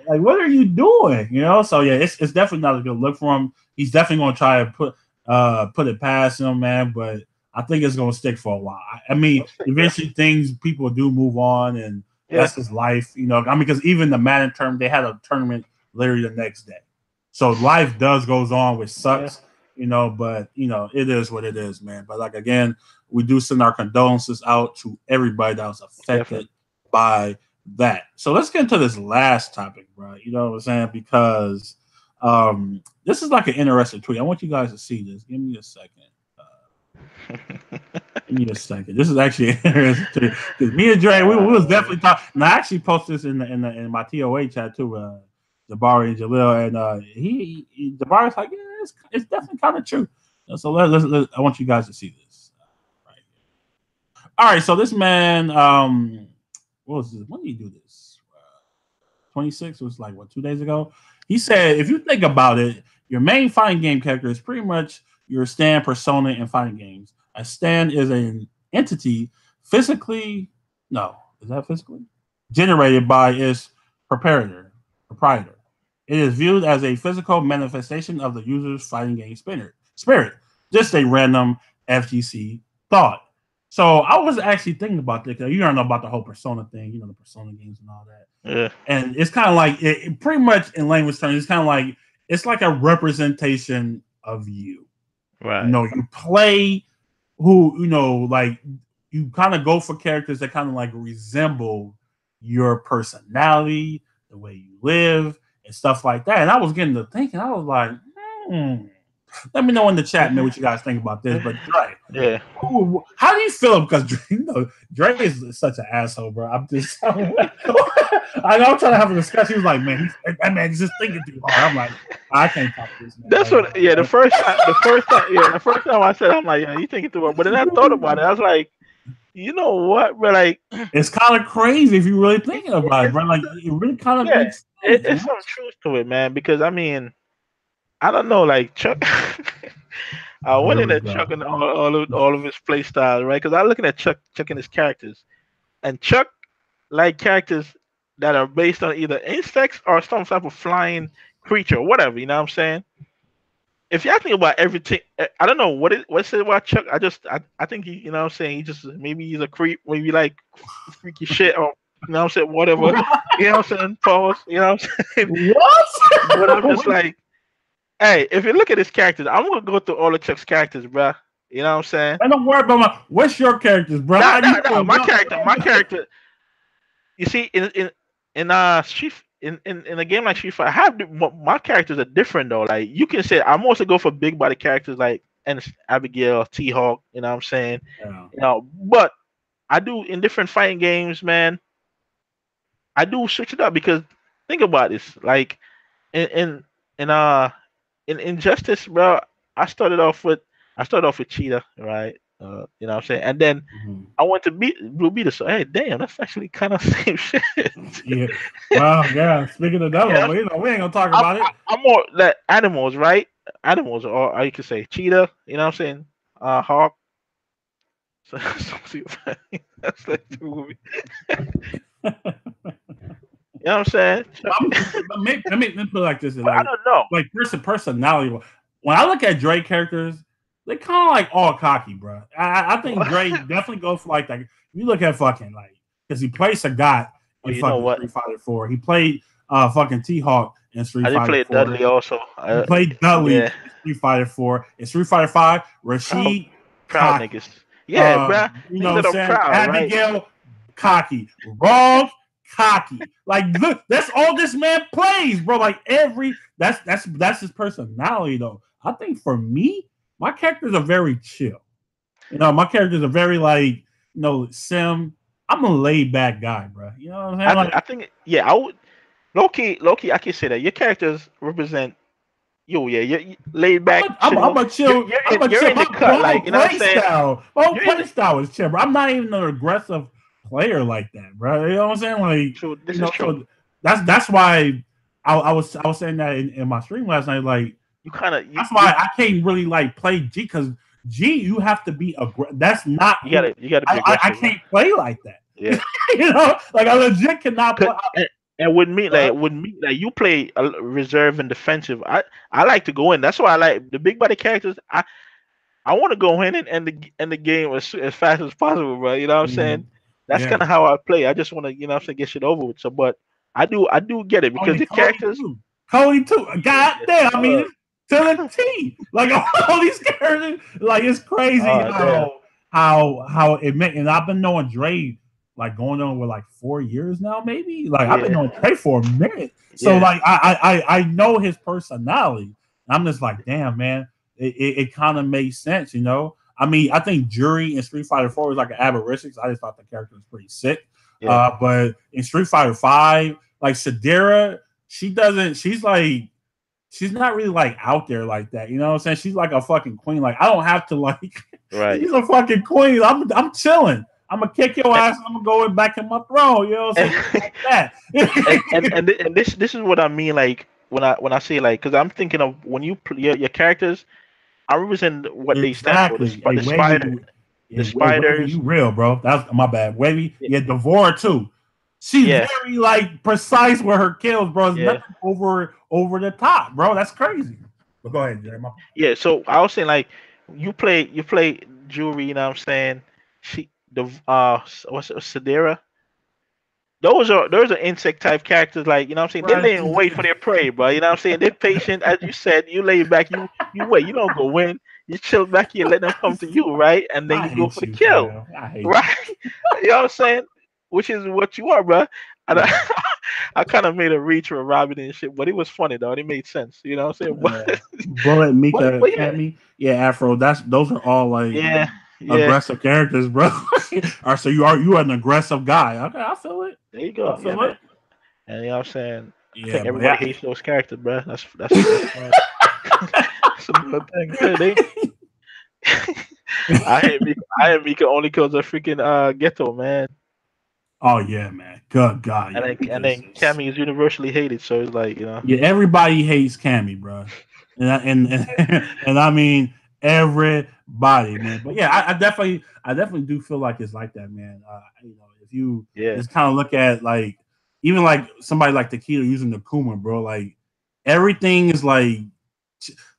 what are you doing? You know? So yeah, it's definitely not a good look for him. He's definitely gonna try to put it past him, man. But I think it's gonna stick for a while. I mean, eventually people do move on, and that's his life. You know, I mean, because even the Madden tournament, they had a tournament literally the next day. So life goes on, which sucks. You know, but you know, it is what it is, man. But like, again, we do send our condolences out to everybody that was affected by that. So let's get into this last topic, bro. You know what I'm saying? Because this is like an interesting tweet. I want you guys to see this. Give me a second. Give me a second. This is actually interesting because me and Dre, we was definitely talking. And I actually posted this in my TOA chat too. Jabari and Jalil, and Jabari's like, yeah, it's definitely kind of true. So let's I want you guys to see this right here. All right, so this man, what was this? When did he do this? 26 was like, what, 2 days ago? He said, if you think about it, your main fighting game character is pretty much your stand persona in fighting games. A stand is an entity physically, no, is that physically? Generated by its proprietor. It is viewed as a physical manifestation of the user's fighting game spirit. Just a random FGC thought. So I was actually thinking about this. You don't know about the whole persona thing, you know, the persona games and all that. Yeah. And it's kind of like, it pretty much in language terms, it's kind of like, it's like a representation of you. Right. You know, you play who, you know, like you kind of go for characters that kind of like resemble your personality, the way you live, and stuff like that. And I was getting to thinking, I was like, let me know in the chat, man, what you guys think about this. But Dre, yeah, how do you feel? Because Dre is such an asshole, bro. I'm just, I know I'm trying to have a discussion. He was like, man, that man's just thinking too hard. I'm like, I can't talk to this man. That's like, what. Yeah, the first time I said, I'm like, yeah, you thinking too hard. But then I thought about it. I was like, you know what, bro? Like, it's kind of crazy if you really thinking about it, bro. Like, it really kind of makes sense. It's some truth to it, man. Because I mean, I don't know, like Chuck. I went into Chuck and all of his play styles, right? Because I'm looking at Chuck and his characters, and Chuck like characters that are based on either insects or some type of flying creature, whatever. You know what I'm saying? If you're thinking about everything, I don't know what's it about Chuck. I think he, you know what I'm saying, he just, maybe he's a creep, maybe like freaky shit, or you know what I'm saying, whatever. You know what I'm saying? Pause. You know what I'm saying? What? But I'm just like, hey, if you look at his characters, I'm gonna go through all of Chuck's characters, bro. You know what I'm saying? I don't worry about what's your characters, bro. No, my character. You see, in a game like Street Fighter, my characters are different though. Like you can say, I'm also go for big body characters like Abigail, T-Hawk. You know what I'm saying? Yeah. You know, but I do in different fighting games, man. I do switch it up because think about this. Like in Injustice, bro, I started off with Cheetah, right? You know what I'm saying? And then I went to Blue Beetle. So hey, damn, that's actually kind of same shit. Yeah. Wow, yeah. Speaking of that one, you know, we ain't gonna talk about it. I'm more like animals, right? Animals, or you could say Cheetah, you know what I'm saying? Hawk. So that's like the movie. You know what I'm saying? Let me put it like this. Like, I don't know. Like personality. When I look at Dre characters, they kind of like all cocky, bro. I think Dre definitely goes for like that. You look at fucking like, because he plays Sagat in fucking Street Fighter 4. He played fucking T-Hawk in Street Fighter 4. I did play Dudley also. He played Dudley in Street Fighter 4. In Street Fighter 5, Rashid proud niggas. Yeah, bro. You know what I'm saying? Abigail, right? Cocky. Wrong, cocky. Like, look, that's all this man plays, bro. Like that's his personality, though. I think for me, my characters are very chill. You know, my characters are very like, you know, Sim. I'm a laid back guy, bro. You know what I'm saying? I think, yeah, I would. Low key, I can say that your characters represent you. Yeah, you're laid back. I'm a chill. You're in the cut, like, you know what I'm saying? My play style is chill, bro. I'm not even an aggressive player like that, bro. You know what I'm saying? Like, true. This is true. So that's why I was saying that in my stream last night. Like, that's why I can't really like play G, because G, you have to be aggressive. That's not you gotta be aggressive. I can't play like that. Yeah. You know, like I legit cannot play. And with me, like you play reserve and defensive. I like to go in. That's why I like the big body characters. I want to go in and end the game as fast as possible, bro. You know what I'm saying? That's kind of how I play. I just want to, you know what I'm saying, get shit over with. So, but I do get it because the characters. Cody too. God damn, I mean, to the T. Like all these characters, like it's crazy how it meant. And I've been knowing Dre like going on with like 4 years now, maybe. Like I've been knowing Dre for a minute. So like I know his personality. I'm just like, damn, man, it kind of makes sense, you know. I mean, I think Jury in Street Fighter 4 was like an aberration. I just thought the character was pretty sick. Yeah. But in Street Fighter 5, like Sadira, she's not really like out there like that. You know what I'm saying? She's like a fucking queen. Like I don't have to like. Right. She's a fucking queen. I'm chilling. I'm gonna kick your ass. And I'm gonna go back in my throne. You know what I'm saying? Like that. and this is what I mean. Like when I say like, because I'm thinking of when you play your characters, I'm representing what they stand for. Exactly. Hey, The spider, the Wavy, spiders. you real, bro. That's my bad. Wavy, Yeah, yeah, Devora too. She's yeah, very like precise with her kills, bro. It's yeah. nothing over the top, bro. That's crazy. But go ahead, Jerry. Yeah. So I was saying like you play Jewelry. You know what I'm saying? What's it, Sedera? Those are insect type characters, like, you know what I'm saying? They Right. lay in wait for their prey, bro. You know what I'm saying? They're patient, as you said. You lay back, you wait. You don't go in. You chill back here, let them come to you, right? And then I you go hate for the you, kill, fam. I hate you. right? You know what I'm saying? Which is what you are, bro. And Yeah. I kind of made a reach for Robin and shit, but it was funny though. It made sense. You know what I'm saying? Bullet, Mika, But yeah, Cammy, yeah, Afro. Those are all like yeah, yeah. aggressive characters, bro. All right, so you are an aggressive guy. Okay, I feel it. There you I go. Yeah, feel man. it. And you know what I'm saying? I Yeah, think but everybody yeah. hates those characters, bro. That's fine. That's another thing. Yeah, I hate Mika only because of freaking Ghetto, man. Oh yeah, man. Good God, And yeah. then Cammy is universally hated, so it's like, Yeah, everybody hates Cammy, bro. And I mean everybody, man. But yeah, I definitely do feel like it's like that, man. If you yeah, just kind of look at like even like somebody like Tequila using the Kuma, bro, like everything is like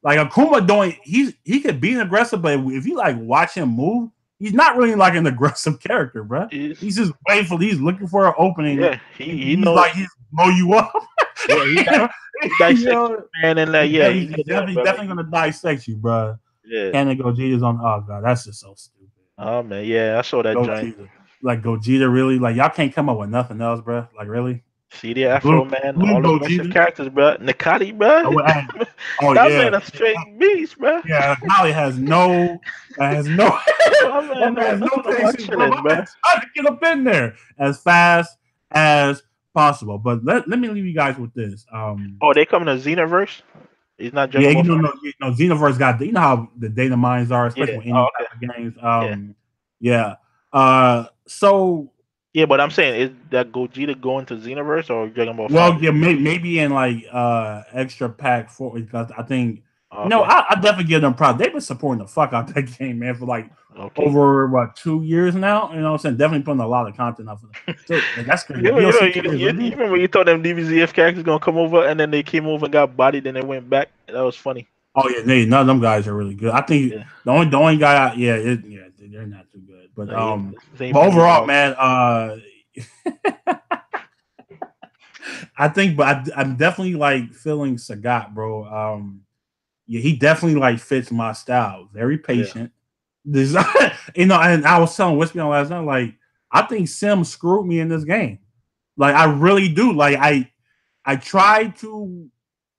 Akuma doing he could be an aggressive, but if you like watch him move, he's not really like an aggressive character, bro. He's just waiting he's looking for an opening. yeah. And He he's knows. like he's blow you up. Yeah, You he know, dissects man, and yeah, he's he's good, definitely, bro. Like, definitely gonna dissect you, bro. yeah. Cannon Gogeta's on. Oh god, that's just so stupid. Oh man, yeah, I saw that joint. Gogeta, like Gogeta, really? Like y'all can't come up with nothing else, bro. Like really? See the Afro man, Blue all aggressive Gogeta. characters, bro. Nikati, bro. Oh That yeah, man a straight beast, bro. yeah. Nolly has no, My my man, man has that's no what I'm patience, bro. chilling, My bro. man's trying to get up in there as fast as possible. But let me leave you guys with this. Oh, they coming to Xenoverse? He's not Yeah, Dragon Ball Fighter. Xenoverse got you know how the data mines are, especially Yeah. with any Oh, type of games. yeah. Yeah. So Yeah, but I'm saying, is that Gogeta going to Xenoverse or Dragon Ball well, Fighter? yeah, maybe in like extra pack for because I think Okay. I definitely give them props. They've been supporting the fuck out that game, man, for like Okay. over 2 years now. You know what I'm saying? Definitely putting a lot of content out for them. So that's crazy. DLC 2 is You ready. remember you thought them DBZF characters gonna come over and then they came over and got bodied, then they went back. That was funny. Oh yeah, none of them guys are really good. I think Yeah. the only guy, they're not too good. But Like, yeah, same but thing with overall, man, I think, but I'm definitely like feeling Sagat, bro. Yeah, he definitely like fits my style. Very yeah. patient. Design, and I was telling Whiskey on last night, like I think Sim screwed me in this game. Like I really do. Like I tried to,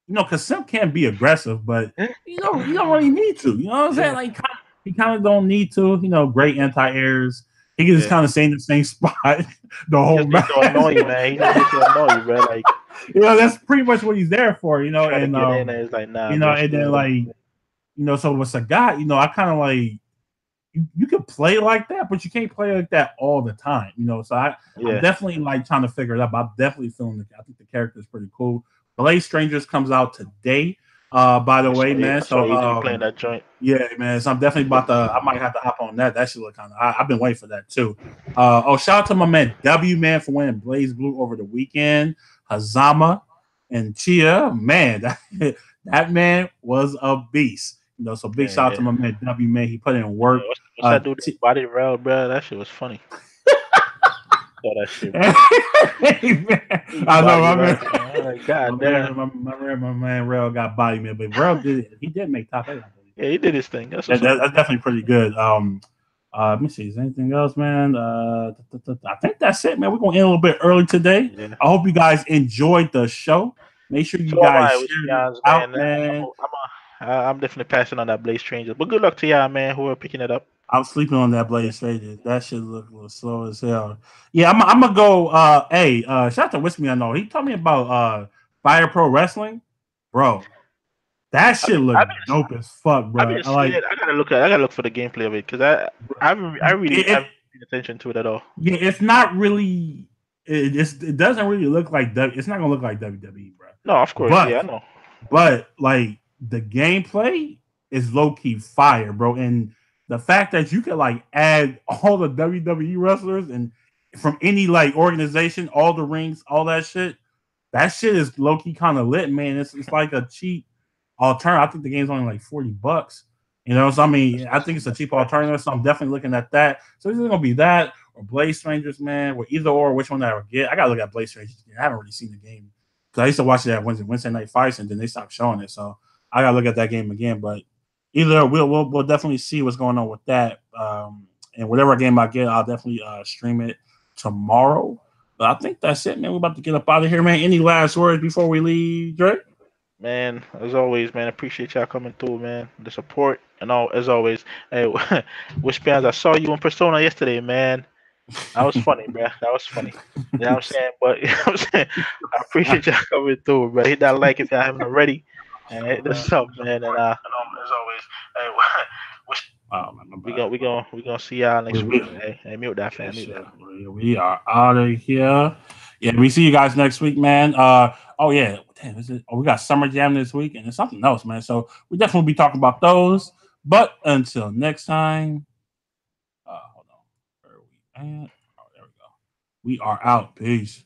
because Sim can be aggressive, but you don't really need to. You know what I'm saying? Yeah. Like he kind of don't need to. Great anti-airs. He can just Yeah. kind of stay in the same spot the He whole just need match. to annoy you, man. He just need to annoy you, bro. Like, That's pretty much what he's there for. try to And get in, and it's like, nah, bro. and Stay then away. like so with Sagat, I kind of like you can play like that, but you can't play like that all the time. So I'm definitely like trying to figure it out. But I'm definitely feeling I think the character is pretty cool. Blade Strangers comes out today. By the way, man. So playing that joint. Yeah, man. So I'm definitely about to. I might have to hop on that. That should look kind of. I've been waiting for that too. Shout out to my man W man for winning Blaze Blue over the weekend. Hazama and Chia, man, that man was a beast. So big shout out to my man W man. He put in work. What's that dude? Body rail, bro. That shit was funny. That shit. I know, my man. Like, God damn. My man Rail got body, man, but Rail did make top 8. Yeah, he did his thing. That's definitely pretty good. Let me see. Is there anything else, man? I think that's it, man. We're gonna end a little bit early today. Yeah. I hope you guys enjoyed the show. Make sure you guys share it out, man. I'm definitely passing on that Blaze Strangers. But good luck to y'all, man, who are picking it up. I'm sleeping on that Blaze Strangers. That shit look a little slow as hell. Yeah, I'm gonna go. Shout out to Whiskey. I know he told me about Fire Pro Wrestling, bro. That shit look dope as fuck, bro. I gotta look for the gameplay of it because I really. paying attention to it at all. Yeah, it's not really. It doesn't really look like it's not gonna look like WWE, bro. No, of course, yeah, I know. But like the gameplay is low key fire, bro, and the fact that you can like add all the WWE wrestlers and from any like organization, all the rings, all that shit is low key kind of lit, man. It's like a cheap alternative. I think the game's only like $40. You know, so I mean, I think it's a cheap alternative. So I'm definitely looking at that. So it's gonna be that or Blade Strangers, man, or either or which one I would get. I gotta look at Blade Strangers. I haven't really seen the game because I used to watch it at Wednesday night fights, and then they stopped showing it. So I gotta look at that game again. But either we'll definitely see what's going on with that. And whatever game I get, I'll definitely stream it tomorrow. But I think that's it, man. We're about to get up out of here, man. Any last words before we leave, Dre? Man, as always, man, appreciate y'all coming through, man. The support and all, as always. Hey, Wish fans, I saw you in persona yesterday, man. That was funny, bro. That was funny. You know what I'm saying? But you know what I'm saying? I appreciate y'all coming through, bro. Hit that like if y'all haven't already. And hit this up, man. And as always, hey, Wish. We gonna see y'all next week. Hey, mute that, fan. Mute that. We are out of here. Yeah, we see you guys next week, man. Oh yeah, damn, we got Summer Jam this week, and it's something else, man. So we definitely be talking about those. But until next time, hold on, where are we at? Oh, there we go. We are out. Peace.